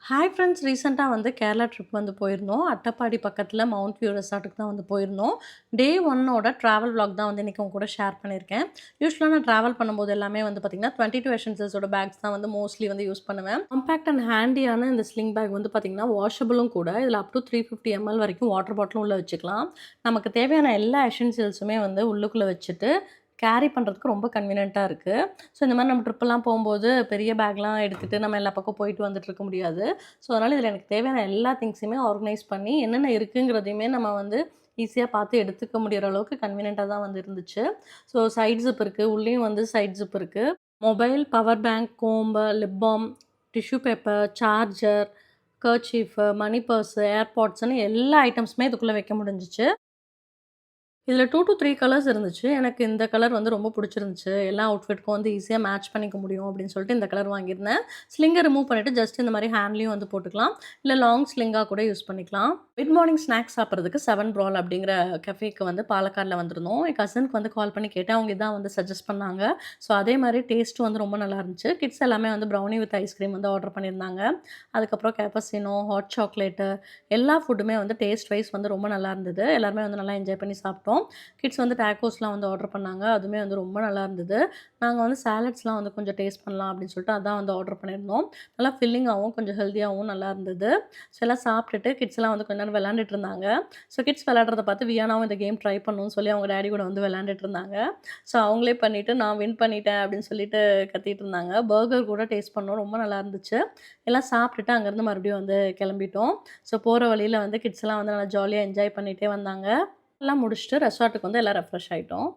Hi friends! ரீசென்ட்டா வந்து Kerala trip வந்து போயிருந்தோம். அட்டப்பாடி பக்கத்தில மவுண்ட் வியூ ரெசார்ட்டுக்கு தான் வந்து போயிருந்தோம். டே 1ஓட ட்ராவல் விளாக் தான் வந்து இன்னைக்கு உங்க கூட ஷேர் பண்ணியிருக்கேன். யூசுவலா நான் ட்ராவல் பண்ணும்போது எல்லாமே வந்து பார்த்தீங்கன்னா, 22 எசென்சியல்ஸோட பேக்ஸ் தான் வந்து மோஸ்ட்லி வந்து யூஸ் பண்ணுவேன். காம்பேக்ட் அண்ட் ஹேண்டியான இந்த ஸ்லிங் பேக் வந்து பார்த்தீங்கன்னா, வாஷபிளும் கூட. இதில அப் டூ 350 எம்எல் வரைக்கும் வாட்டர் பாட்டிலும் உள்ள வச்சுக்கலாம். நமக்கு தேவையான எல்லா எசென்சியல்ஸுமே வந்து உள்ளுக்குள்ள வச்சுட்டு, கேரி பண்ணுறதுக்கு ரொம்ப கன்வீனியன்ட்டா இருக்கு. ஸோ இந்த மாரி நம்ம ட்ரிப்பெல்லாம் போம்போது, பெரிய பேக்லாம் எடுத்துட்டு நம்ம எல்லா பக்கம் போயிட்டு வந்துட்டு இருக்க முடியாது. ஸோ அதனால இதில எனக்கு தேவையான எல்லா திங்ஸுமே ஆர்கனைஸ் பண்ணி, என்னென்ன இருக்குங்கிறதையுமே நம்ம வந்து ஈஸியா பார்த்து எடுத்துக்க முடியிற அளவுக்கு கன்வீனியன்ட்டா தான் வந்து இருந்துச்சு. ஸோ சைட் ஜிப் இருக்கு. உள்ளேயும் வந்து சைட் ஜிப் இருக்கு. Mobile, power bank, comb, lip balm, tissue paper, charger, kerchief, money purse, ஏர்பாட்ஸ்ன்னு எல்லா ஐட்டம்ஸுமே இதுக்குள்ள வைக்க முடிஞ்சுச்சு. இதில 2 டூ 3 கலர்ஸ் இருந்துச்சு. எனக்கு இந்த கலர் வந்து ரொம்ப புடிச்சிருந்துச்சு. எல்லா அவுட்ஃபிட்க்கும் வந்து ஈஸியா மேட்ச் பண்ணிக்க முடியும் அப்படின்னு சொல்லிட்டு இந்த கலர் வாங்கியிருந்தேன். ஸ்லிங்க ரிமூவ் பண்ணிட்டு ஜஸ்ட் இந்த மாரி ஹேண்ட்லயும் வந்து போட்டுக்கலாம். இல்ல லாங் ஸ்லிங்கா கூட யூஸ் பண்ணிக்கலாம். மிட் மார்னிங் ஸ்நாக்ஸ் சாப்பிடுறதுக்கு 7 ப்ரால் அப்படிங்கிற கஃபேக்கு வந்து பாலக்காட்ல வந்திருந்தோம். என் கசினுக்கு வந்து கால் பண்ணி கேட்டேன். அவங்க இதான் வந்து சஜெஸ்ட் பண்ணாங்க. ஸோ அதே மாரி டேஸ்ட்டும் வந்து ரொம்ப நல்லா இருந்துச்சு. கிட்ஸ் எல்லாமே வந்து ப்ரௌனி வித் ஐஸ்கிரீம் வந்து ஆர்டர் பண்ணியிருந்தாங்க. அதுக்கப்புறம் கேப்பச்சினோ, ஹாட் சாக்லேட்டு எல்லா ஃபுட்டுமே வந்து டேஸ்ட் வைஸ் வந்து ரொம்ப நல்லா இருந்தது. எல்லாருமே வந்து நல்லா என்ஜாய் பண்ணி சாப்பிட்டோம். கிட்ஸ் வந்து டேக்கோஸ்லாம் வந்து ஆர்டர் பண்ணாங்க. அதுவுமே வந்து ரொம்ப நல்லா இருந்தது. நாங்க வந்து சாலட்ஸ்லாம் வந்து கொஞ்சம் டேஸ்ட் பண்ணலாம் அப்படின்னு சொல்லிட்டு அதான் வந்து ஆர்டர் பண்ணியிருந்தோம். நல்லா ஃபில்லிங்காவும், கொஞ்சம் ஹெல்தியாவும் நல்லா இருந்தது. ஸோ எல்லாம் சாப்பிட்டுட்டு கிட்ஸ்லாம் வந்து கொஞ்ச நேரம் விளையாண்டுட்டு இருந்தாங்க. ஸோ கிட்ஸ் விளையாடுறத பார்த்து வியானாவும் இந்த கேம் ட்ரை பண்ணணும்னு சொல்லி அவங்க டாடி கூட வந்து விளையாண்டுட்டு இருந்தாங்க. ஸோ அவங்களே பண்ணிட்டு நான் வின் பண்ணிட்டேன் அப்படின்னு சொல்லிட்டு கத்திட்டு இருந்தாங்க. பர்கர் கூட டேஸ்ட் பண்ணோம். ரொம்ப நல்லா இருந்துச்சு. எல்லாம் சாப்பிட்டுட்டு அங்கேருந்து மறுபடியும் வந்து கிளம்பிட்டோம். ஸோ போற வழியில வந்து கிட்ஸ்லாம் வந்து நல்லா ஜாலியா என்ஜாய் பண்ணிட்டே வந்தாங்க. எல்லாம் முடிச்சுட்டு ரெசார்ட்டுக்கு வந்து எல்லாம் ரெஃப்ரெஷ் ஆயிட்டோம்.